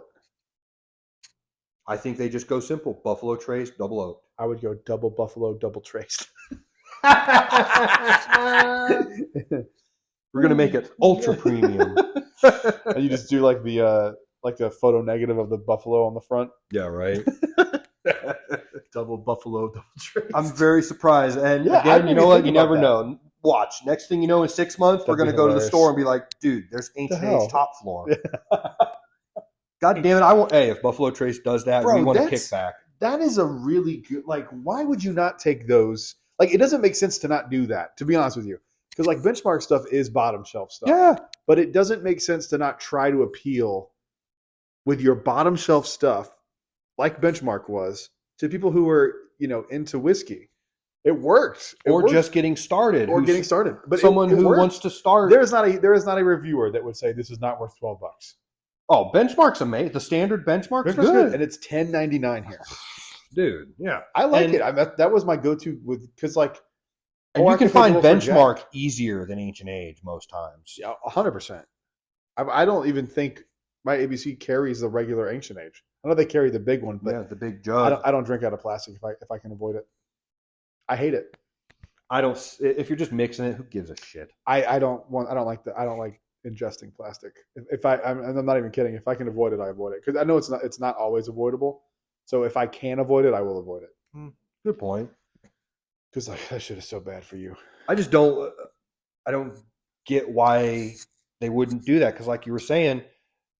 S2: I think they just go simple. Buffalo Trace, double oaked.
S1: I would go double Buffalo, double Trace.
S2: We're going to make it ultra premium.
S1: And you just do like the photo negative of the buffalo on the front.
S2: Yeah, right.
S1: Double Buffalo, double Trace.
S2: I'm very surprised. And again, you know what? You never know. Watch. Next thing you know, in 6 months, we're going to go to the store and be like, dude, there's Ancient Age top floor. God damn it. If Buffalo Trace does that, we want to kick back.
S1: That is a really good, like, why would you not take those? Like, it doesn't make sense to not do that, to be honest with you. Because, like, benchmark stuff is bottom shelf stuff.
S2: Yeah.
S1: But it doesn't make sense to not try to appeal with your bottom shelf stuff, like benchmark was, to people who are, into whiskey. It works.
S2: Just getting started.
S1: But
S2: someone who wants to start.
S1: There is not a reviewer that would say this is not worth $12.
S2: Oh, benchmark's amazing. The standard benchmark's good.
S1: And it's $10.99 here.
S2: Dude, yeah.
S1: I like it. That was my go-to because, like,
S2: And
S1: Or
S2: you
S1: I
S2: can
S1: could take a
S2: find
S1: little for Jack.
S2: benchmark easier than Ancient Age most times.
S1: Yeah, 100%. I don't even think my ABC carries the regular Ancient Age. I know they carry the big one, but
S2: Yeah, the big jug.
S1: I don't drink out of plastic if I can avoid it. I hate it.
S2: I don't. If you're just mixing it, who gives a shit?
S1: I don't like ingesting plastic. If I'm not even kidding. If I can avoid it, I avoid it because I know it's not always avoidable. So if I can avoid it, I will avoid it.
S2: Good point.
S1: Because like that shit is so bad for you.
S2: I just don't. I don't get why they wouldn't do that because, like you were saying,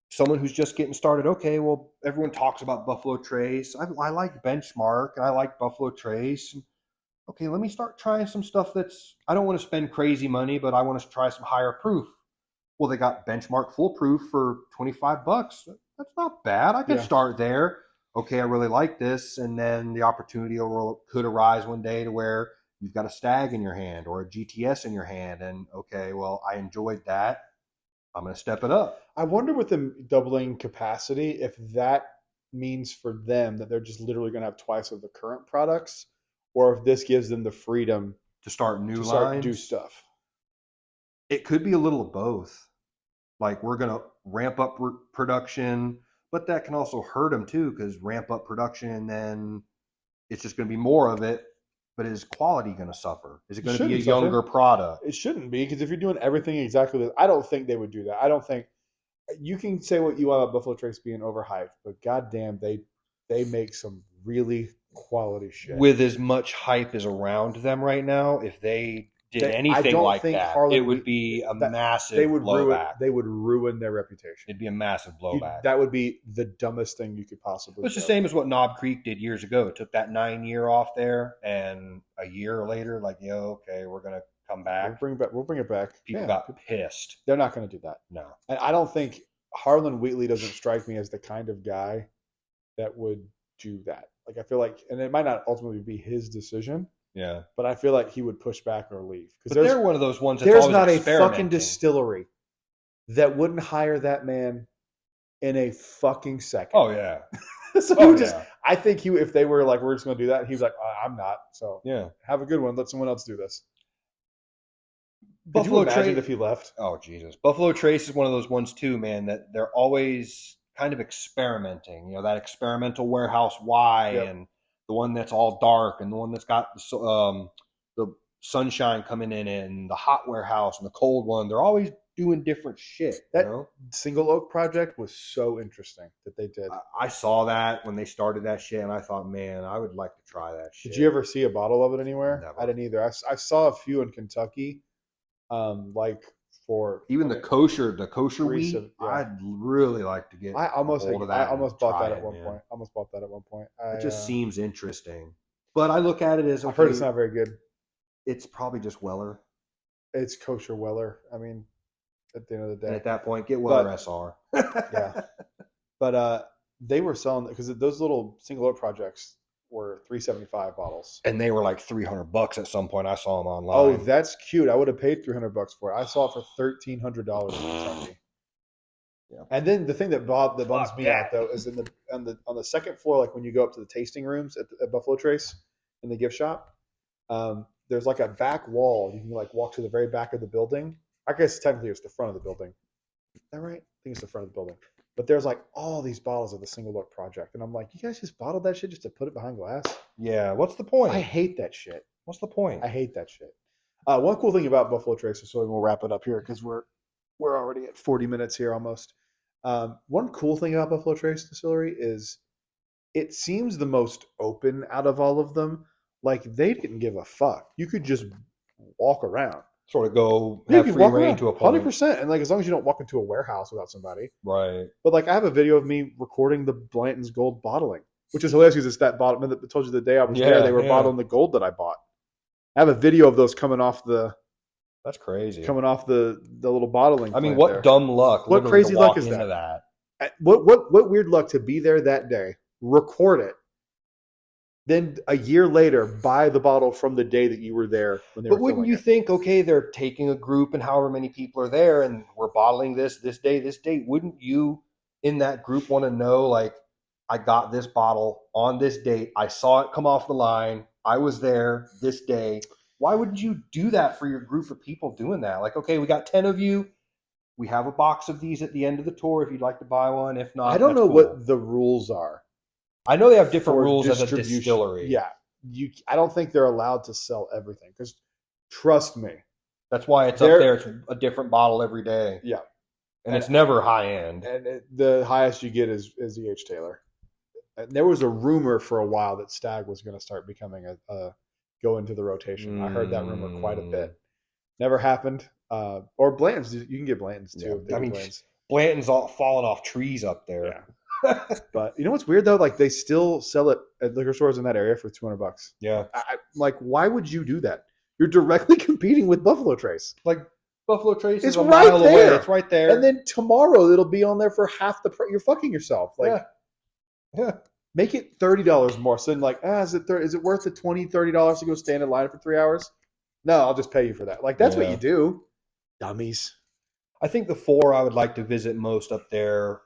S2: someone who's just getting started. Okay, well, everyone talks about Buffalo Trace. I like Benchmark and I like Buffalo Trace. Okay, let me start trying some stuff that's. I don't want to spend crazy money, but I want to try some higher proof. Well, they got Benchmark Full Proof for $25. That's not bad. I could start there. Okay, I really like this, and then the opportunity could arise one day to where you've got a Stag in your hand or a GTS in your hand, and okay, well, I enjoyed that. I'm going to step it up.
S1: I wonder with them doubling capacity if that means for them that they're just literally going to have twice of the current products, or if this gives them the freedom
S2: to start new
S1: lines, do stuff.
S2: It could be a little of both. Like we're going to ramp up production, but that can also hurt them too because ramp up production and then it's just going to be more of it. But is quality going to suffer? Is it going to be a younger product?
S1: It shouldn't be because if you're doing everything exactly this, I don't think they would do that. I don't think you can say what you want about Buffalo Trace being overhyped, but goddamn, they make some really quality shit.
S2: With as much hype as around them right now, if they did anything like that, it would be a massive blowback.
S1: They would ruin their reputation.
S2: It'd be a massive blowback.
S1: That would be the dumbest thing you could possibly do.
S2: It's the same as what Knob Creek did years ago. It took that 9 year off there, and a year later, like, okay, we're going to come back.
S1: We'll bring it back.
S2: People got pissed.
S1: They're not going to do that.
S2: No.
S1: And I don't think Harlan Wheatley doesn't strike me as the kind of guy that would do that. Like, I feel like, and it might not ultimately be his decision.
S2: Yeah,
S1: but I feel like he would push back or leave
S2: because they're one of those ones. That's
S1: there's not a fucking distillery that wouldn't hire that man in a fucking second.
S2: Oh yeah.
S1: So I think if they were like, we're just going to do that, he was like, I'm not. So
S2: yeah,
S1: have a good one. Let someone else do this.
S2: Buffalo
S1: Could you imagine if he left?
S2: Oh Jesus, Buffalo Trace is one of those ones too, man. That they're always kind of experimenting. You know, that experimental warehouse Y and the one that's all dark and the one that's got the sunshine coming in and the hot warehouse and the cold one. They're always doing different shit.
S1: That Single Oak project was so interesting that they did.
S2: I saw that when they started that shit and I thought, man, I would like to try that shit.
S1: Did you ever see a bottle of it anywhere?
S2: Never.
S1: I didn't either. I saw a few in Kentucky, like for
S2: even the kosher wheat. I'd really like to get.
S1: I almost bought that at one point.
S2: It just seems interesting, but I look at it as
S1: I've heard it's not very good.
S2: It's probably just Weller.
S1: It's kosher Weller. I mean, at the end of the day,
S2: and at that point, get Weller SR.
S1: Yeah, but they were selling because those little single oak projects were $375 bottles,
S2: and they were like $300 at some point. I saw them online.
S1: Oh, that's cute. I would have paid $300 for it. I saw it for $1,300. Yeah. And then the thing that bums me out though is on the second floor, like when you go up to the tasting rooms at Buffalo Trace in the gift shop, there's like a back wall. You can like walk to the very back of the building. I guess technically it's the front of the building. Is that right? I think it's the front of the building. But there's like all these bottles of the Single Oak Project. And I'm like, you guys just bottled that shit just to put it behind glass?
S2: Yeah. What's the point?
S1: I hate that shit.
S2: What's the point?
S1: I hate that shit. One cool thing about Buffalo Trace, so we'll wrap it up here because we're already at 40 minutes here almost. One cool thing about Buffalo Trace Distillery is it seems the most open out of all of them. Like they didn't give a fuck. You could just walk around.
S2: Sort of go have free reign to a point.
S1: 100%. And like as long as you don't walk into a warehouse without somebody.
S2: Right.
S1: But like I have a video of me recording the Blanton's Gold bottling, which is hilarious because it's that bottle that I told you the day I was there, they were bottling the gold that I bought. I have a video of those coming off the
S2: That's crazy.
S1: Coming off the little bottling.
S2: I mean, what there. Dumb luck.
S1: What crazy luck is that? What weird luck to be there that day, record it, then a year later buy the bottle from the day that you were there when they were.
S2: But wouldn't you think, okay, they're taking a group and however many people are there and we're bottling this day, this date. Wouldn't you in that group want to know, like, I got this bottle on this date. I saw it come off the line. I was there this day. Why wouldn't you do that for your group of people doing that? Like, okay, we got 10 of you. We have a box of these at the end of the tour if you'd like to buy one. If not,
S1: I don't know
S2: cool.
S1: what the rules are.
S2: I know they have different
S1: for
S2: rules as a
S1: distribution.
S2: distillery.
S1: Yeah. I don't think they're allowed to sell everything because trust me.
S2: That's why it's up there. It's a different bottle every day.
S1: Yeah.
S2: And it's never high end.
S1: And the highest you get is E.H. Taylor. And there was a rumor for a while that Stag was going to start becoming go into the rotation. I heard that rumor quite a bit. Never happened. Or Blanton's. You can get Blanton's too.
S2: Yeah. Blanton's all falling off trees up there.
S1: Yeah. But you know what's weird though? Like they still sell it at liquor stores in that area for $200.
S2: Yeah.
S1: Like, why would you do that? You're directly competing with Buffalo Trace.
S2: Like Buffalo Trace is
S1: It's
S2: a
S1: right
S2: mile
S1: there.
S2: away. It's right there.
S1: And then tomorrow it'll be on there for half the price. You're fucking yourself. Like,
S2: yeah.
S1: Make it $30 more. So then, like, is it worth the $20, $30 to go stand in line for 3 hours? No, I'll just pay you for that. Like, that's what you do. Dummies.
S2: I think the 4 I would like to visit most up there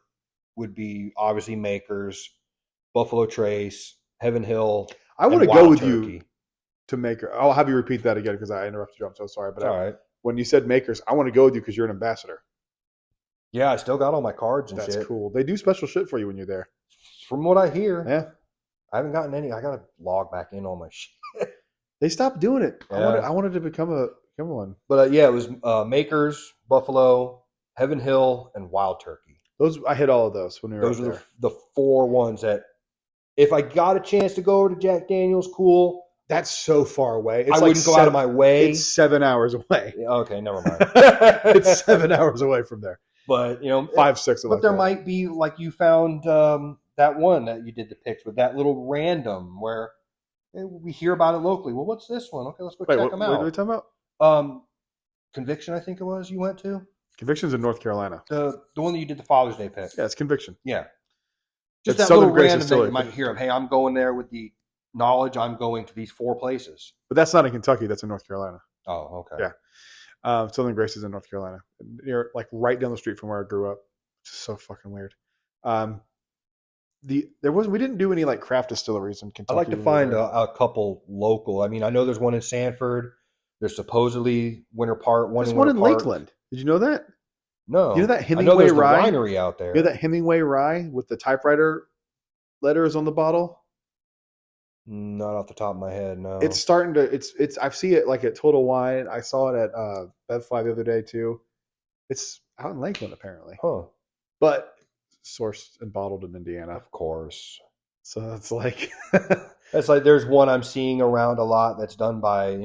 S2: would be obviously Makers, Buffalo Trace, Heaven Hill.
S1: I want to go with you to Maker. I'll have you repeat that again because I interrupted you. I'm so sorry. But
S2: all right.
S1: When you said Makers, I want to go with you because you're an ambassador.
S2: Yeah, I still got all my cards and shit.
S1: That's cool. They do special shit for you when you're there.
S2: From what I hear.
S1: Yeah.
S2: I haven't gotten any. I got to log back in all my shit.
S1: They stopped doing it.
S2: Yeah.
S1: I wanted to become one.
S2: But yeah, it was Makers, Buffalo, Heaven Hill, and Wild Turkey.
S1: I hit all of those when we were
S2: Those
S1: up
S2: are
S1: there.
S2: the 4 ones that, if I got a chance to go over to Jack Daniel's, cool.
S1: That's so far away.
S2: I wouldn't go out of my way.
S1: It's 7 hours away.
S2: Yeah, okay, never mind.
S1: It's 7 hours away from there.
S2: But
S1: 5, 6.
S2: But there might be, like you found that one that you did the picks with, that little random where we hear about it locally. Well, what's this one? Okay, let's go check them out.
S1: What are we talking about?
S2: Conviction, I think it was. You went to
S1: Conviction's in North Carolina.
S2: the one that you did the Father's Day pick.
S1: Yeah, it's Conviction.
S2: Yeah, just
S1: It's
S2: that little
S1: Southern Grace
S2: random that
S1: Distillery.
S2: you might hear of. Hey, I'm going there with the knowledge I'm going to these 4 places.
S1: But that's not in Kentucky. That's in North Carolina.
S2: Oh, okay.
S1: Yeah. Southern Grace is in North Carolina. Near, like, right down the street from where I grew up. It's just so fucking weird. We didn't do any like craft distilleries in Kentucky.
S2: I'd like to find a couple local. I mean, I know there's one in Sanford. There's supposedly Winter Park.
S1: There's one in Lakeland. Did you know that?
S2: No.
S1: You know that
S2: I know
S1: Hemingway
S2: there's
S1: rye?
S2: the winery out there.
S1: You know that Hemingway rye with the typewriter letters on the bottle?
S2: Not off the top of my head, no.
S1: It's starting to. It's. I see it like at Total Wine. I saw it at Bev5 the other day too. It's out in Lakeland apparently.
S2: Huh.
S1: But sourced and bottled in Indiana,
S2: of course.
S1: So it's like
S2: it's like there's one I'm seeing around a lot that's done by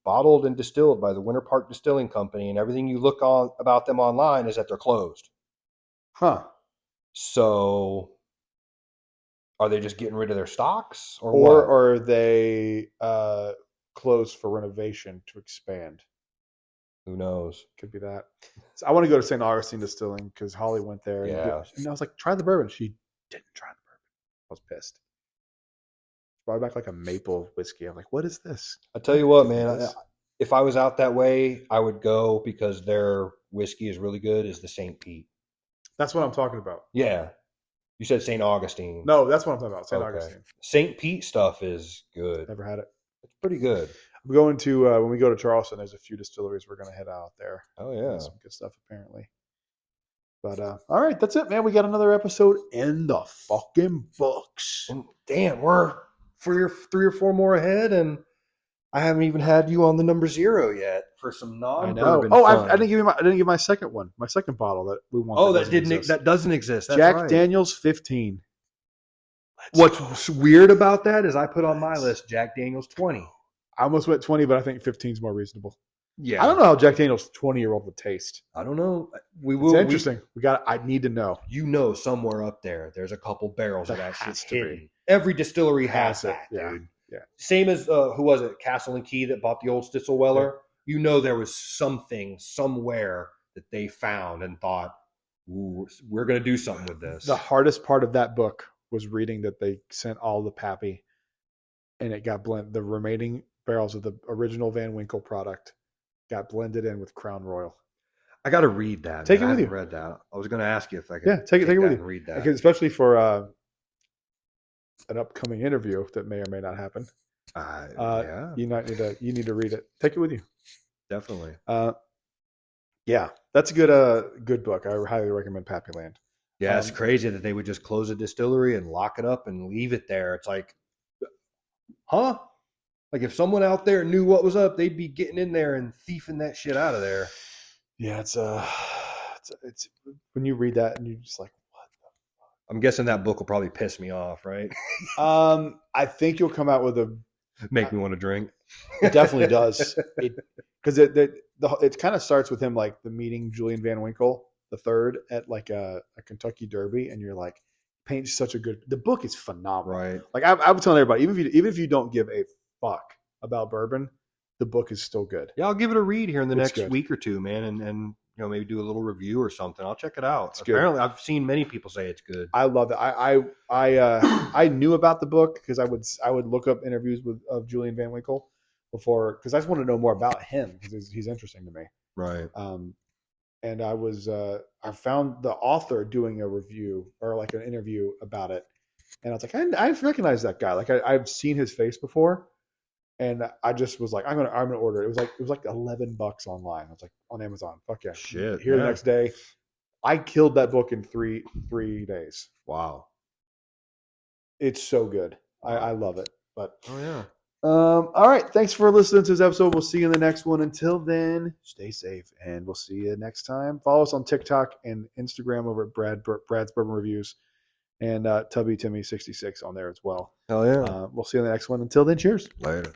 S2: bottled and distilled by the Winter Park Distilling Company, and everything you look on about them online is that they're closed.
S1: Huh.
S2: So are they just getting rid of their stocks, or
S1: are they closed for renovation to expand?
S2: Who knows?
S1: Could be that. So I want to go to St. Augustine Distilling because Holly went there.
S2: Yeah.
S1: And I was like, try the bourbon. She didn't try the bourbon. I was pissed. She brought back like a maple whiskey. I'm like, what is this?
S2: I tell you what, man, if I was out that way, I would go because their whiskey is really good, is the St. Pete.
S1: That's what I'm talking about.
S2: Yeah. You said St. Augustine.
S1: No, that's what I'm talking about. St. Augustine.
S2: St. Pete stuff is good.
S1: Never had it.
S2: It's pretty good.
S1: I'm going to, when we go to Charleston, there's a few distilleries we're going to head out there.
S2: Oh, yeah.
S1: Some good stuff, apparently. But, all right, that's it, man. We got another episode in the fucking books.
S2: And damn, we're 3 or 4 more ahead, and I haven't even had you on the number 0 yet for some non-bourbon.
S1: Oh, I didn't give you my second one, my second bottle that we want.
S2: Oh, that doesn't exist. That's
S1: Jack
S2: right.
S1: Daniel's 15.
S2: What's weird about that is I put on my list Jack Daniel's 20.
S1: I almost went 20, but I think 15 is more reasonable.
S2: Yeah,
S1: I don't know how Jack Daniel's 20-year-old would taste.
S2: I don't know.
S1: It's interesting. I need to know.
S2: Somewhere up there's a couple barrels of that
S1: has
S2: shit
S1: to
S2: hidden.
S1: be.
S2: Every distillery has
S1: it.
S2: that,
S1: Yeah.
S2: dude.
S1: Yeah.
S2: Same as who was it? Castle and Key that bought the old Stitzelweller. Yeah. There was something somewhere that they found and thought, ooh, we're going to do something with this.
S1: The hardest part of that book was reading that they sent all the Pappy, and it got blended. The remaining barrels of the original Van Winkle product got blended in with Crown Royal.
S2: I got to read that.
S1: Take it with you.
S2: I haven't read that. I was going to ask you if I could.
S1: Yeah, take it with you.
S2: And read that,
S1: because especially for an upcoming interview that may or may not happen.
S2: Yeah,
S1: You need to read it. Take it with you.
S2: definitely.
S1: Yeah, that's a good book. I highly recommend Pappyland.
S2: Yeah, it's crazy that they would just close a distillery and lock it up and leave it there. It's like, huh? Like if someone out there knew what was up, they'd be getting in there and thieving that shit out of there.
S1: Yeah, it's when you read that and you're just like,
S2: I'm guessing that book will probably piss me off, right?
S1: I think you'll come out with a.
S2: Make me want to drink.
S1: It definitely does. Because it kind of starts with him like the meeting Julian Van Winkle the third at like a Kentucky Derby, and you're like, paints such a good. The book is phenomenal.
S2: Right.
S1: Like I was telling everybody, even if you don't give a fuck about bourbon, the book is still good.
S2: Yeah, I'll give it a read here in the
S1: It's
S2: next
S1: good.
S2: week or two, man, and maybe do a little review or something. I'll check it out.
S1: It's good.
S2: Apparently, I've seen many people say it's good.
S1: I love it. I knew about the book because I would look up interviews of Julian Van Winkle before, because I just want to know more about him because he's interesting to me.
S2: Right.
S1: And I found the author doing a review or like an interview about it, and I was like, I recognize that guy. Like I've seen his face before, and I just was like, I'm gonna order it. It was like $11 online. I was like, on Amazon. Fuck yeah.
S2: Shit.
S1: Here the next day. I killed that book in three days.
S2: Wow.
S1: It's so good. I love it. But
S2: Oh yeah.
S1: all right. Thanks for listening to this episode. We'll see you in the next one. Until then, stay safe, and we'll see you next time. Follow us on TikTok and Instagram over at Brad's Bourbon Reviews, and Tubby Timmy 66 on there as well.
S2: Hell yeah.
S1: We'll see you in the next one. Until then, cheers.
S2: Later.